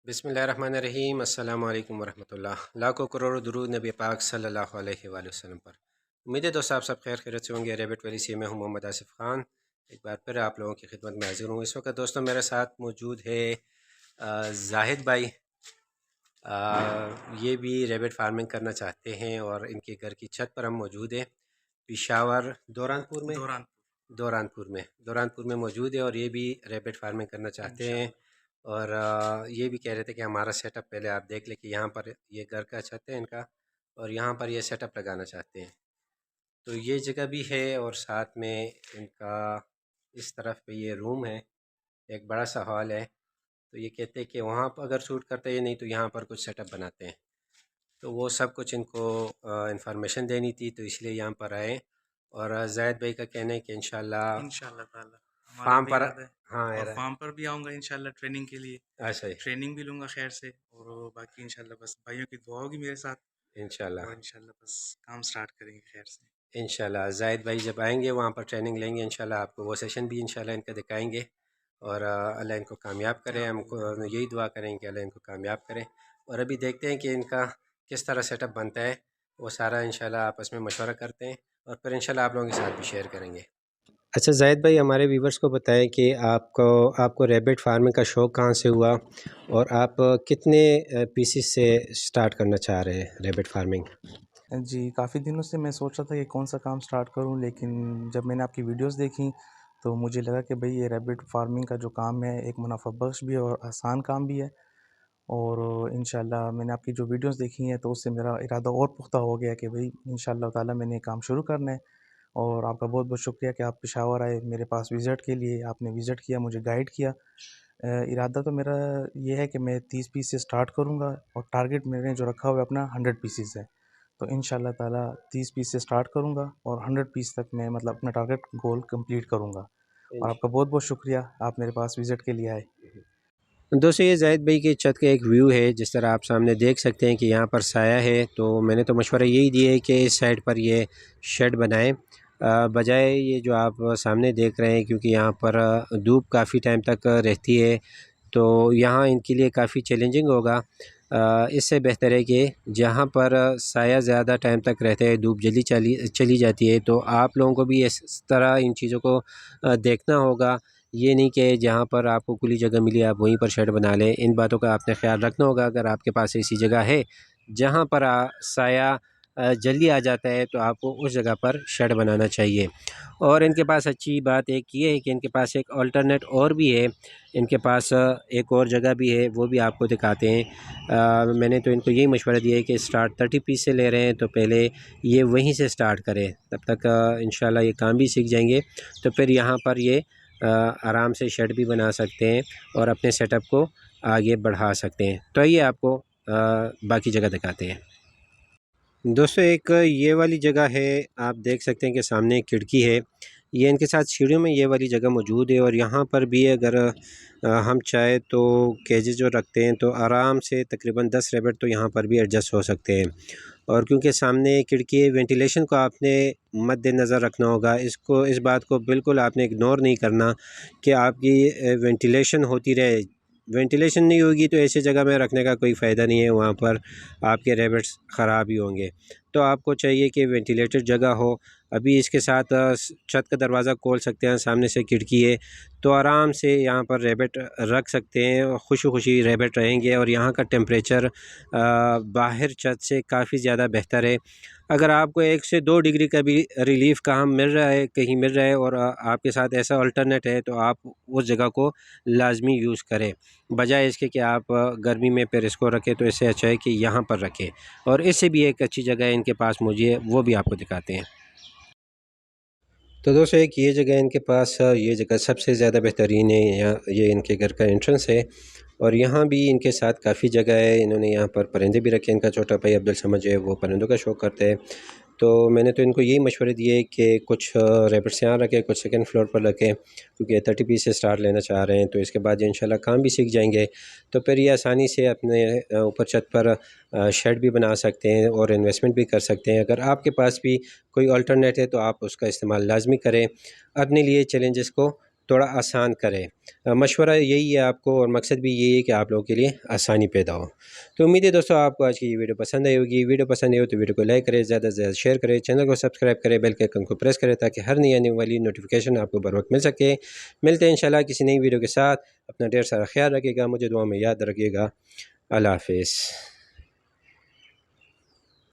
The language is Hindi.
बिस्मिल्लाहिर्रहमानिर्रहीम। अस्सलामु अलैकुम वरहमतुल्लाह। लाखों करोड़ों दुरूद नबी पाक सल्लल्लाहु अलैहि वसल्लम पर। उम्मीद है दोस्तों आप सब खैर खैरियत से होंगे। रैबिट वैली से मैं हूं मोहम्मद आसिफ़ ख़ान, एक बार फिर आप लोगों की खिदमत में हाज़िर हूँ। इस वक्त दोस्तों मेरे साथ मौजूद है जाहिद भाई। ये भी रैबिट फार्मिंग करना चाहते हैं और इनके घर की छत पर हम मौजूद हैं, पिशावर दौरानपुर में। दौरान दौरानपुर में मौजूद है और ये भी रैबिट फार्मिंग करना चाहते हैं। इंशाल्लाह। और ये भी कह रहे थे कि हमारा सेटअप पहले आप देख लें कि यहाँ पर ये घर का छत है इनका और यहाँ पर ये सेटअप लगाना चाहते हैं। तो ये जगह भी है और साथ में इनका इस तरफ पे ये रूम है, एक बड़ा सा हॉल है। तो ये कहते हैं कि वहाँ पर अगर शूट करते हैं, नहीं तो यहाँ पर कुछ सेटअप बनाते हैं। तो वो सब कुछ इनको इंफॉर्मेशन देनी थी, तो इसलिए यहाँ पर आए। और ज़ैद भाई का कहना है कि इंशाल्लाह इंशाल्लाह ताला हमारा फार्म भी पर। इरादा है हाँ और यार। फार्म पर भी आऊँगा इंशाल्लाह ट्रेनिंग के लिए। अच्छा जी। ट्रेनिंग भी लूँगा खैर से और बाकी इंशाल्लाह बस भाइयों की दुआ होगी मेरे साथ इंशाल्लाह। और इंशाल्लाह बस काम स्टार्ट करेंगे खैर से। इंशाल्लाह ज़ाहिद भाई जब आएंगे वहाँ पर ट्रेनिंग लेंगे, इंशाल्लाह आपको वो सेशन भी इंशाल्लाह इनका दिखाएंगे। और अल्लाह इनको कामयाब करे, आमीन हमको आमीन। यही दुआ करें कि अल्लाह इनको कामयाब करे। और अभी देखते हैं कि इनका किस तरह सेटअप बनता है, वो सारा इंशाल्लाह आपस में मशवरा करते हैं और फिर इंशाल्लाह आप लोगों के साथ भी शेयर करेंगे। अच्छा ज़ाहिद भाई, हमारे व्यूवर्स को बताएं कि आपको आपको रैबिट फार्मिंग का शौक़ कहाँ से हुआ और आप कितने पीसीस से स्टार्ट करना चाह रहे हैं रैबिट फार्मिंग? जी, काफ़ी दिनों से मैं सोच रहा था कि कौन सा काम स्टार्ट करूँ, लेकिन जब मैंने आपकी वीडियोज़ देखी तो मुझे लगा कि भई ये रैबिट फार्मिंग का जो काम है एक मुनाफ़ा बख्श भी है और आसान काम भी है। और इंशाल्लाह मैंने आपकी जो वीडियोज़ देखी हैं तो उससे मेरा इरादा और पुख्ता हो गया कि भई इंशाल्लाह ताला मैंने ये काम शुरू करना है। और आपका बहुत-बहुत शुक्रिया कि आप पेशावर आए मेरे पास विज़िट के लिए, आपने विज़िट किया, मुझे गाइड किया। इरादा तो मेरा ये है कि मैं 30 पीस से स्टार्ट करूँगा और टारगेट मैंने जो रखा हुआ है अपना 100 पीसेज़ है। तो इंशाल्लाह ताला 30 पीस से स्टार्ट करूँगा और 100 पीस तक मैं मतलब अपना टारगेट गोल कंप्लीट करूँगा। और आपका बहुत-बहुत शुक्रिया, आप मेरे पास विज़िट के लिए आए। दोस्तों ये जाहिद भाई की छत का एक व्यू है, जिस तरह आप सामने देख सकते हैं कि यहाँ पर साया है। तो मैंने तो मशवरा यही दिया है कि इस साइड पर ये शेड बनाएं, बजाय ये जो आप सामने देख रहे हैं, क्योंकि यहाँ पर धूप काफ़ी टाइम तक रहती है। तो यहाँ इनके लिए काफ़ी चैलेंजिंग होगा। इससे बेहतर है कि जहाँ पर साया ज़्यादा टाइम तक रहता है, धूप जल्दी चली चली जाती है, तो आप लोगों को भी इस तरह इन चीज़ों को देखना होगा। ये नहीं कि जहाँ पर आपको खुली जगह मिली आप वहीं पर शेड बना लें। इन बातों का आपने ख्याल रखना होगा। अगर आपके पास ऐसी जगह है जहाँ पर साया जल्दी आ जाता है, तो आपको उस जगह पर शेड बनाना चाहिए। और इनके पास अच्छी बात एक ये है कि इनके पास एक अल्टरनेट और भी है। इनके पास एक और जगह भी है, वो भी आपको दिखाते हैं। मैंने तो इनको यही मशवरा दिया है कि स्टार्ट 30 पीस से ले रहे हैं तो पहले ये वहीं से स्टार्ट करें, तब तक इंशाल्लाह ये काम भी सीख जाएंगे। तो फिर यहाँ पर ये आराम से शेड भी बना सकते हैं और अपने सेटअप को आगे बढ़ा सकते हैं। तो आइए आपको बाकी जगह दिखाते हैं। दोस्तों एक ये वाली जगह है, आप देख सकते हैं कि सामने एक खिड़की है। ये इनके साथ सीढ़ियों में ये वाली जगह मौजूद है और यहाँ पर भी अगर हम चाहे तो केजेस जो रखते हैं तो आराम से तकरीबन 10 रैबिट तो यहाँ पर भी एडजस्ट हो सकते हैं। और क्योंकि सामने खिड़की है, वेंटिलेशन को आपने मद्देनज़र रखना होगा। इसको इस बात को बिल्कुल आपने इग्नोर नहीं करना कि आपकी वेंटिलेशन होती रहे। वेंटिलेशन नहीं होगी तो ऐसी जगह में रखने का कोई फ़ायदा नहीं है, वहाँ पर आपके रैबिट्स ख़राब ही होंगे। तो आपको चाहिए कि वेंटिलेटेड जगह हो। अभी इसके साथ छत का दरवाज़ा खोल सकते हैं, सामने से खिड़की है, तो आराम से यहाँ पर रैबिट रख सकते हैं और खुशी-खुशी रैबिट रहेंगे। और यहाँ का टेम्परेचर बाहर छत से काफ़ी ज़्यादा बेहतर है। अगर आपको 1 से 2 डिग्री का भी रिलीफ़ कहाँ मिल रहा है, कहीं मिल रहा है और आपके साथ ऐसा अल्टरनेट है, तो आप उस जगह को लाज़मी यूज़ करें, बजाय इसके कि आप गर्मी में फिर इसको रखें। तो इससे अच्छा है कि यहाँ पर रखें। और इससे भी एक अच्छी जगह है इनके पास, मुझे वो भी आपको दिखाते हैं। तो दोस्तों एक ये जगह इनके पास, ये जगह सबसे ज़्यादा बेहतरीन है। यहाँ ये इनके घर का एंट्रेंस है और यहाँ भी इनके साथ काफ़ी जगह है। इन्होंने यहाँ पर परिंदे भी रखे हैं। इनका छोटा भाई अब्दुल समझ है, वो परिंदों का शौक़ करते हैं। तो मैंने तो इनको यही मशवरे दिए कि कुछ रैबिट्स यहाँ रखें, कुछ सेकंड फ्लोर पर रखें, क्योंकि 30 पीस से स्टार्ट लेना चाह रहे हैं। तो इसके बाद ये इंशाल्लाह काम भी सीख जाएंगे, तो फिर ये आसानी से अपने ऊपर छत पर शेड भी बना सकते हैं और इन्वेस्टमेंट भी कर सकते हैं। अगर आपके पास भी कोई अल्टरनेट है तो आप उसका इस्तेमाल लाजमी करें अपने लिए चैलेंजेस को थोड़ा आसान करे। मशवरा यही है आपको, और मकसद भी यही है कि आप लोगों के लिए आसानी पैदा हो। तो उम्मीद है दोस्तों आपको आज की ये वीडियो पसंद आई होगी। वीडियो पसंद आई हो तो वीडियो को लाइक करें, ज़्यादा से ज़्यादा शेयर करें, चैनल को सब्सक्राइब करें, बेल के आइकन को प्रेस करें ताकि हर नई आने वाली नोटिफिकेशन आपको बर वक्त मिल सके। मिलते हैं इंशाल्लाह किसी नई वीडियो के साथ। अपना ढेर सारा ख्याल रखिएगा, मुझे दुआ में याद रखिएगा। अल्लाह हाफिज़।